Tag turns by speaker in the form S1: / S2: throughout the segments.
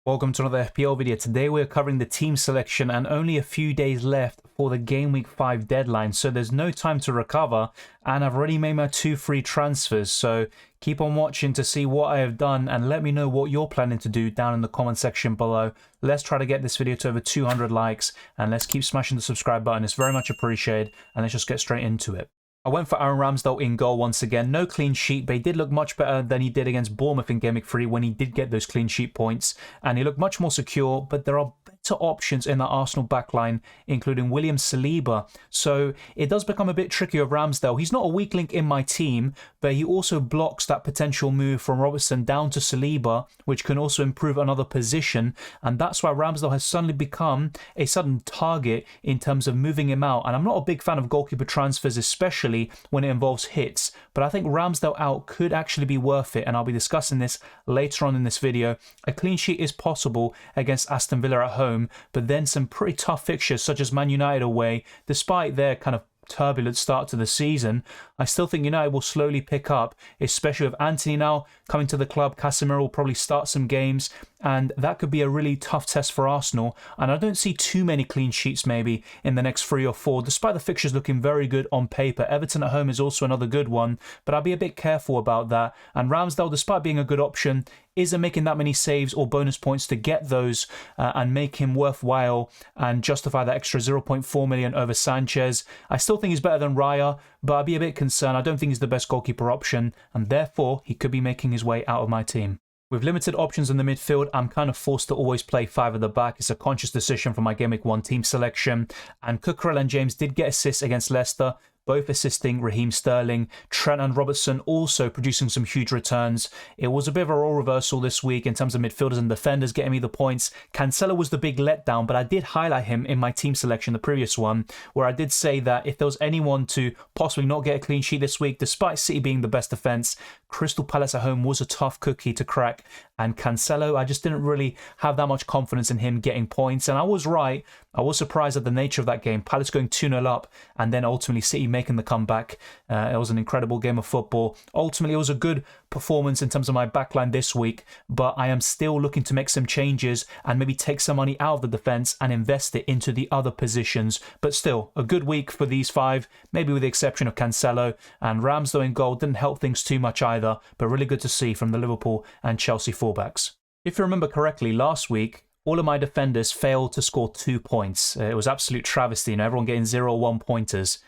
S1: Welcome to another FPL video. Today we're covering the team selection and only a few days left for the Game Week 5 deadline, so there's no time to recover, and I've already made my 2 free transfers, so keep on watching to see what I have done and let me know what you're planning to do down in the comment section below. Let's try to get this video to over 200 likes and let's keep smashing the subscribe button. It's very much appreciated, and let's just get straight into it. I went for Aaron Ramsdale in goal once again. No clean sheet, but he did look much better than he did against Bournemouth in Game Week 3 when he did get those clean sheet points. And he looked much more secure, but there are better options in the Arsenal backline, including William Saliba. So it does become a bit tricky with Ramsdale. He's not a weak link in my team, but he also blocks that potential move from Robertson down to Saliba, which can also improve another position. And that's why Ramsdale has suddenly become a sudden target in terms of moving him out. And I'm not a big fan of goalkeeper transfers, especially when it involves hits, but I think Ramsdale out could actually be worth it, and I'll be discussing this later on in this video. A clean sheet is possible against Aston Villa at home, but then some pretty tough fixtures such as Man United away. Despite their kind of turbulent start to the season, I still think United will slowly pick up, especially with Antony now coming to the club. Casemiro will probably start some games, and that could be a really tough test for Arsenal. And I don't see too many clean sheets maybe in the next 3 or 4, despite the fixtures looking very good on paper. Everton at home is also another good one, but I'll be a bit careful about that. And Ramsdale, despite being a good option, isn't making that many saves or bonus points to get those and make him worthwhile and justify that extra 0.4 million over Sanchez. I still think he's better than Raya, but I'd be a bit concerned. I don't think he's the best goalkeeper option, and therefore he could be making his way out of my team. With limited options in the midfield, I'm kind of forced to always play 5 at the back. It's a conscious decision from my Game Week 1 team selection, and Cucurella and James did get assists against Leicester, both assisting Raheem Sterling. Trent and Robertson also producing some huge returns. It was a bit of a role reversal this week in terms of midfielders and defenders getting me the points. Cancelo was the big letdown, but I did highlight him in my team selection, the previous one, where I did say that if there was anyone to possibly not get a clean sheet this week, despite City being the best defence, Crystal Palace at home was a tough cookie to crack. And Cancelo, I just didn't really have that much confidence in him getting points. And I was right. I was surprised at the nature of that game. Palace going 2-0 up and then ultimately City making the comeback. It was an incredible game of football. Ultimately, it was a good performance in terms of my backline this week, but I am still looking to make some changes and maybe take some money out of the defence and invest it into the other positions. But still, a good week for these 5, maybe with the exception of Cancelo. And Ramsdale in goal didn't help things too much either, but really good to see from the Liverpool and Chelsea fullbacks. If you remember correctly, last week, all of my defenders failed to score 2 points. It was absolute travesty, everyone getting 0 or 1 pointers.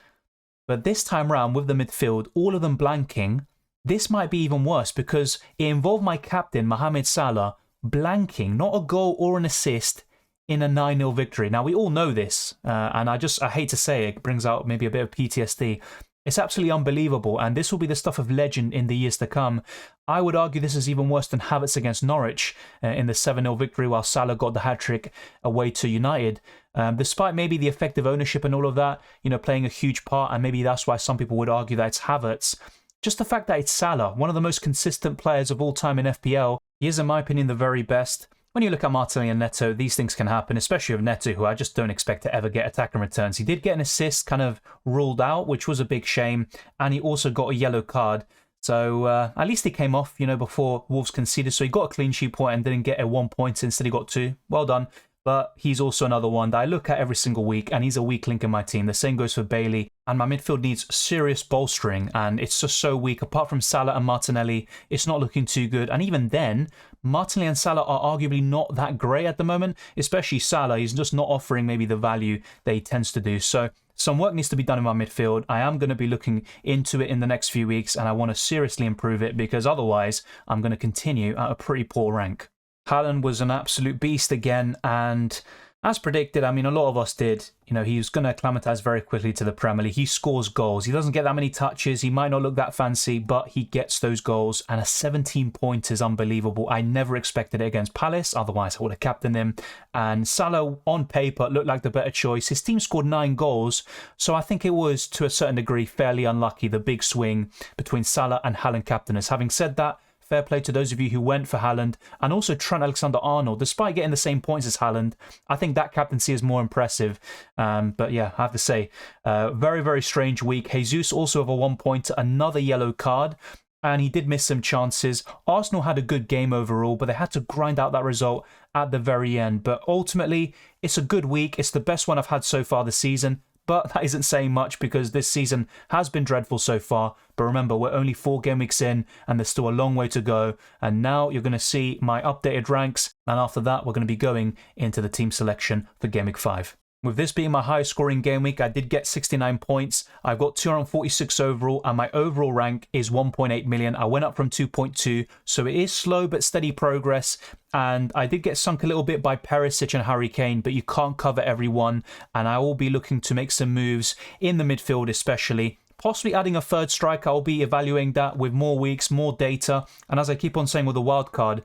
S1: But this time round with the midfield, all of them blanking, this might be even worse because it involved my captain, Mohamed Salah, blanking, not a goal or an assist, in a 9-0 victory. Now, we all know this, and I hate to say it brings out maybe a bit of PTSD. It's absolutely unbelievable, and this will be the stuff of legend in the years to come. I would argue this is even worse than Havertz against Norwich in the 7-0 victory while Salah got the hat-trick away to United. Despite maybe the effective ownership and all of that, playing a huge part, and maybe that's why some people would argue that it's Havertz. Just the fact that it's Salah, one of the most consistent players of all time in FPL, he is, in my opinion, the very best. When you look at Martinelli and Neto, these things can happen, especially with Neto, who I just don't expect to ever get attacking returns. He did get an assist kind of ruled out, which was a big shame, and he also got a yellow card. So at least he came off, before Wolves conceded. So he got a clean sheet point and didn't get a 1 point, instead he got 2. Well done. But he's also another one that I look at every single week, and he's a weak link in my team. The same goes for Bailey. And my midfield needs serious bolstering, and it's just so weak. Apart from Salah and Martinelli, it's not looking too good. And even then, Martinelli and Salah are arguably not that great at the moment, especially Salah. He's just not offering maybe the value that he tends to do. So some work needs to be done in my midfield. I am going to be looking into it in the next few weeks, and I want to seriously improve it because otherwise I'm going to continue at a pretty poor rank. Haaland was an absolute beast again, and as predicted, a lot of us did. He was going to acclimatise very quickly to the Premier League. He scores goals. He doesn't get that many touches. He might not look that fancy, but he gets those goals. And a 17 points is unbelievable. I never expected it against Palace. Otherwise, I would have captained him. And Salah, on paper, looked like the better choice. His team scored 9 goals. So I think it was, to a certain degree, fairly unlucky, the big swing between Salah and Haaland captainers. Having said that, fair play to those of you who went for Haaland, and also Trent Alexander-Arnold. Despite getting the same points as Haaland, I think that captaincy is more impressive. But yeah, I have to say, very, very strange week. Jesus also with a 1 point, another yellow card. and he did miss some chances. Arsenal had a good game overall, but they had to grind out that result at the very end. But ultimately, it's a good week. It's the best one I've had so far this season. But that isn't saying much because this season has been dreadful so far. But remember, we're only 4 game weeks in and there's still a long way to go. And now you're going to see my updated ranks. And after that, we're going to be going into the team selection for Game Week 5. With this being my highest scoring game week, I did get 69 points. I've got 246 overall, and my overall rank is 1.8 million. I went up from 2.2, so it is slow but steady progress. And I did get sunk a little bit by Perisic and Harry Kane, but you can't cover everyone. And I will be looking to make some moves in the midfield especially. Possibly adding a third striker. I'll be evaluating that with more weeks, more data. And as I keep on saying with the wildcard,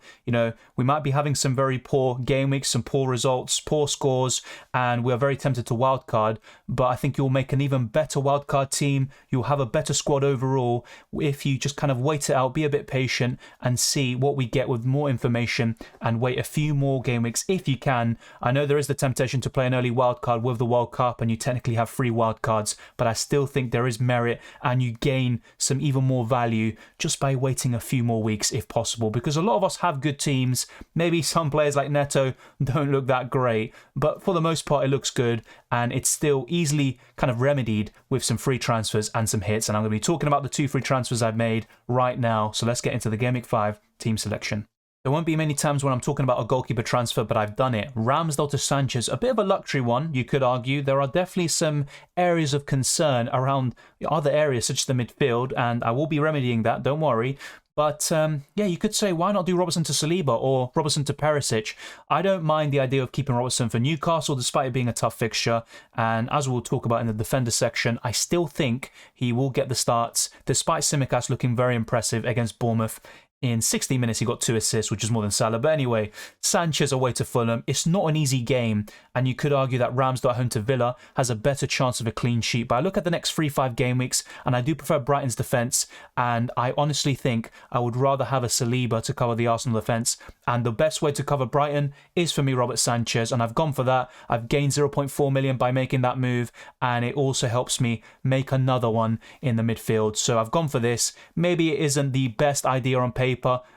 S1: we might be having some very poor game weeks, some poor results, poor scores, and we are very tempted to wildcard. But I think you'll make an even better wildcard team. You'll have a better squad overall if you just kind of wait it out, be a bit patient, and see what we get with more information and wait a few more game weeks if you can. I know there is the temptation to play an early wildcard with the World Cup, and you technically have 3 wildcards, but I still think there is merit and you gain some even more value just by waiting a few more weeks if possible, because a lot of us have good teams. Maybe some players like Neto don't look that great, but for the most part it looks good, and it's still easily kind of remedied with some free transfers and some hits. And I'm going to be talking about the 2 free transfers I've made right now. So let's get into the Game Week 5 team selection. There won't be many times when I'm talking about a goalkeeper transfer, but I've done it. Ramsdale to Sanchez, a bit of a luxury one, you could argue. There are definitely some areas of concern around other areas, such as the midfield, and I will be remedying that, don't worry. But yeah, you could say, why not do Robertson to Saliba or Robertson to Perisic? I don't mind the idea of keeping Robertson for Newcastle, despite it being a tough fixture. And as we'll talk about in the defender section, I still think he will get the starts, despite Tsimikas looking very impressive against Bournemouth. In 60 minutes, he got 2 assists, which is more than Salah. But anyway, Sanchez away to Fulham. It's not an easy game, and you could argue that Ramsdale at home to Villa has a better chance of a clean sheet. But I look at the next 3-5 game weeks, and I do prefer Brighton's defence, and I honestly think I would rather have a Saliba to cover the Arsenal defence. And the best way to cover Brighton is for me Robert Sanchez, and I've gone for that. I've gained 0.4 million by making that move, and it also helps me make another one in the midfield. So I've gone for this. Maybe it isn't the best idea on paper,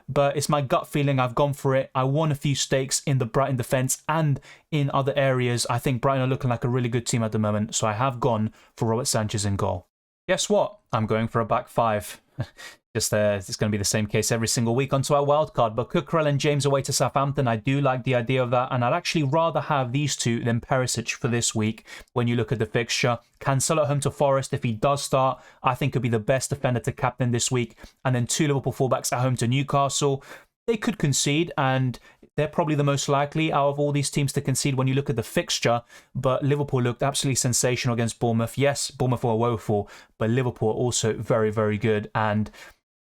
S1: but it's my gut feeling. I've gone for it. I won a few stakes in the Brighton defence and in other areas. I think Brighton are looking like a really good team at the moment, so I have gone for Robert Sanchez in goal. Guess what? I'm going for a back 5. It's going to be the same case every single week onto our wildcard. But Cucurella and James away to Southampton, I do like the idea of that. And I'd actually rather have these 2 than Perisic for this week when you look at the fixture. Cancelo at home to Forest, if he does start, I think could be the best defender to captain this week. And then 2 Liverpool fullbacks at home to Newcastle. They could concede, and they're probably the most likely out of all these teams to concede when you look at the fixture. But Liverpool looked absolutely sensational against Bournemouth. Yes, Bournemouth were woeful, but Liverpool are also very, very good. And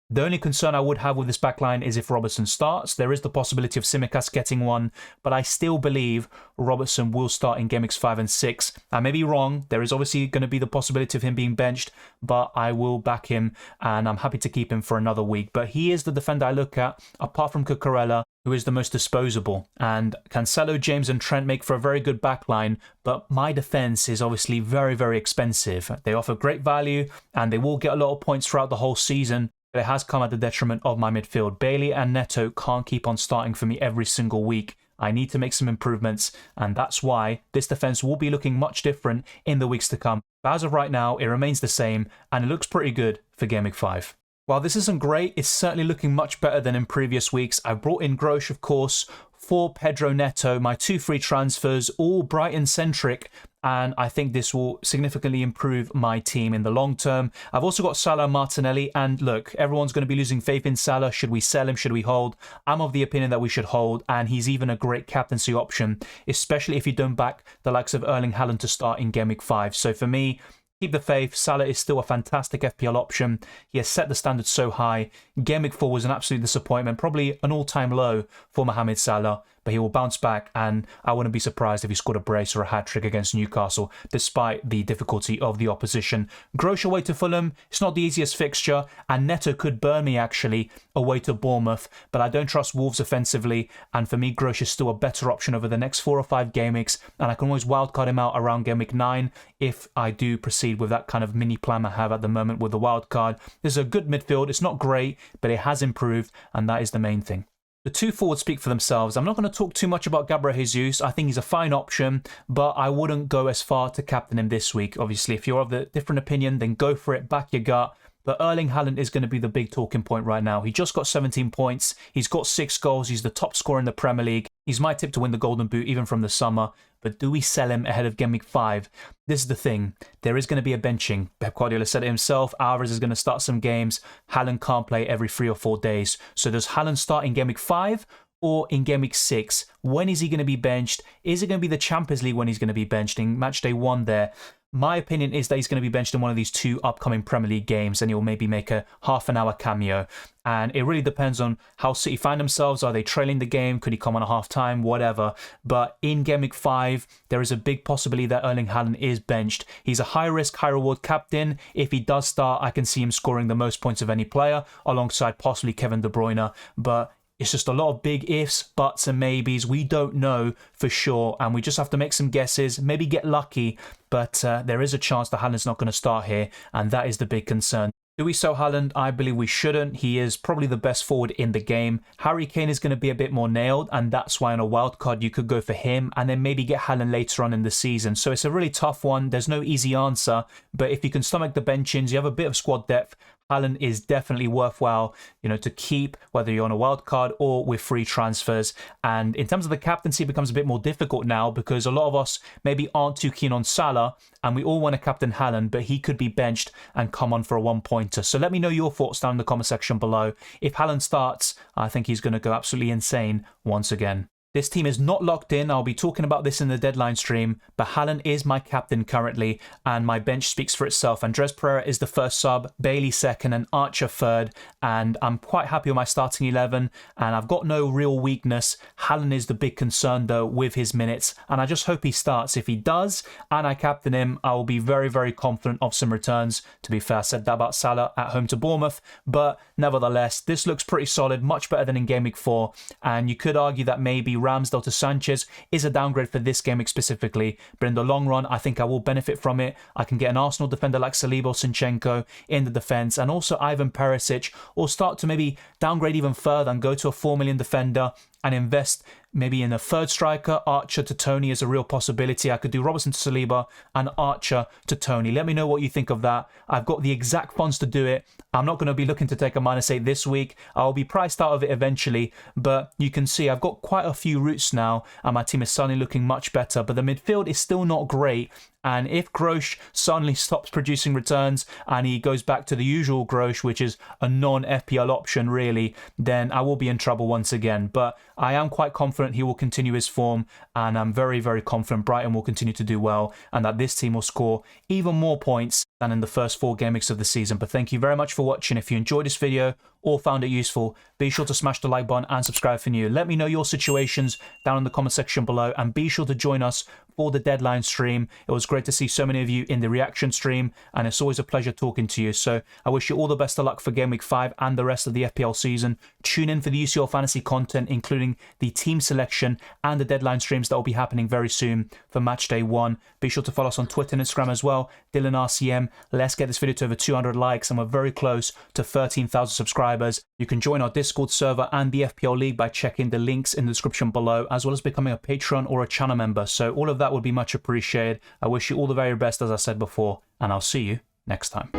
S1: the only concern I would have with this backline is if Robertson starts. There is the possibility of Tsimikas getting one, but I still believe Robertson will start in Game Weeks 5 and 6. I may be wrong. There is obviously going to be the possibility of him being benched, but I will back him, and I'm happy to keep him for another week. But he is the defender I look at, apart from Cucurella, who is the most disposable. And Cancelo, James and Trent make for a very good backline, but my defence is obviously very, very expensive. They offer great value, and they will get a lot of points throughout the whole season. But it has come at the detriment of my midfield. Bailey and Neto can't keep on starting for me every single week. I need to make some improvements, and that's why this defence will be looking much different in the weeks to come. But as of right now, it remains the same, and it looks pretty good for Game Week 5. While this isn't great, it's certainly looking much better than in previous weeks. I brought in Grosh, of course, for Pedro Neto, my 2 free transfers, all Brighton-centric, and I think this will significantly improve my team in the long term. I've also got Salah and Martinelli, and look, everyone's going to be losing faith in Salah. Should we sell him? Should we hold? I'm of the opinion that we should hold, and he's even a great captaincy option, especially if you don't back the likes of Erling Haaland to start in Game Week 5. So for me, keep the faith. Salah is still a fantastic FPL option. He has set the standards so high. Game Week 4 was an absolute disappointment, probably an all-time low for Mohamed Salah. but he will bounce back, and I wouldn't be surprised if he scored a brace or a hat-trick against Newcastle, despite the difficulty of the opposition. Grosh away to Fulham, it's not the easiest fixture, and Neto could burn me actually away to Bournemouth, but I don't trust Wolves offensively, and for me Grosh is still a better option over the next 4 or 5 game weeks, and I can always wildcard him out around game week 9 if I do proceed with that kind of mini plan I have at the moment with the wildcard. This is a good midfield, it's not great, but it has improved, and that is the main thing. The two forwards speak for themselves. I'm not going to talk too much about Gabriel Jesus. I think he's a fine option, but I wouldn't go as far to captain him this week. Obviously, if you're of the different opinion, then go for it, back your gut. But Erling Haaland is going to be the big talking point right now. He just got 17 points. He's got 6 goals. He's the top scorer in the Premier League. He's my tip to win the Golden Boot even from the summer. But do we sell him ahead of Game Week 5? This is the thing. There is going to be a benching. Pep Guardiola said it himself. Alvarez is going to start some games. Haaland can't play every 3 or 4 days. So does Haaland start in Game Week 5 or in Game Week 6? When is he going to be benched? Is it going to be the Champions League when he's going to be benched in match day 1 there? My opinion is that he's going to be benched in one of these 2 upcoming Premier League games, and he'll maybe make a half-an-hour cameo. And it really depends on how City find themselves. Are they trailing the game? Could he come on a half-time? Whatever. But in Game Week 5, there is a big possibility that Erling Haaland is benched. He's a high-risk, high-reward captain. If he does start, I can see him scoring the most points of any player, alongside possibly Kevin De Bruyne. But it's just a lot of big ifs, buts and maybes. We don't know for sure, and we just have to make some guesses, maybe get lucky, but there is a chance that Haaland's not going to start here, and that is the big concern. Do we sell Haaland? I believe we shouldn't. He is probably the best forward in the game. Harry Kane is going to be a bit more nailed, and that's why on a wild card you could go for him and then maybe get Haaland later on in the season. So it's a really tough one. There's no easy answer, but if you can stomach the benchings, you have a bit of squad depth, Haaland is definitely worthwhile, to keep, whether you're on a wild card or with free transfers. And in terms of the captaincy, it becomes a bit more difficult now because a lot of us maybe aren't too keen on Salah, and we all want to captain Haaland, but he could be benched and come on for a 1-pointer. So let me know your thoughts down in the comment section below. If Haaland starts, I think he's going to go absolutely insane once again. This team is not locked in. I'll be talking about this in the deadline stream, but Haaland is my captain currently, and my bench speaks for itself. Andres Pereira is the first sub, Bailey second, and Archer third, and I'm quite happy with my starting 11, and I've got no real weakness. Haaland is the big concern, though, with his minutes, and I just hope he starts. If he does, and I captain him, I will be very, very confident of some returns. To be fair, I said that about Salah at home to Bournemouth, but nevertheless, this looks pretty solid, much better than in Game Week 4, and you could argue that maybe Ramsdale to Sanchez is a downgrade for this game week specifically, but in the long run, I think I will benefit from it. I can get an Arsenal defender like Saliba or Zinchenko in the defence, and also Ivan Perisic, or start to maybe downgrade even further and go to a 4 million defender and invest maybe in a third striker. Archer to Tony is a real possibility. I could do Robertson to Saliba and Archer to Tony. Let me know what you think of that. I've got the exact funds to do it. I'm not going to be looking to take a -8 this week. I'll be priced out of it eventually, but you can see I've got quite a few routes now, and my team is suddenly looking much better, but the midfield is still not great. And if Grosh suddenly stops producing returns and he goes back to the usual Grosh, which is a non-FPL option really, then I will be in trouble once again. But I am quite confident he will continue his form, and I'm very, very confident Brighton will continue to do well and that this team will score even more points than in the first 4 game weeks of the season. But thank you very much for watching. If you enjoyed this video or found it useful, be sure to smash the like button and subscribe if you're new. Let me know your situations down in the comment section below, and be sure to join us for the deadline stream. It was great to see so many of you in the reaction stream, and it's always a pleasure talking to you. So I wish you all the best of luck for Game Week 5 and the rest of the FPL season. Tune in for the UCL fantasy content, including the team selection and the deadline streams that will be happening very soon for match day 1. Be sure to follow us on Twitter and Instagram as well, DylanRCM. Let's get this video to over 200 likes, and we're very close to 13,000 subscribers. You can join our Discord server and the FPL League by checking the links in the description below, as well as becoming a Patreon or a channel member. So all of that would be much appreciated. I wish you all the very best, as I said before, and I'll see you next time.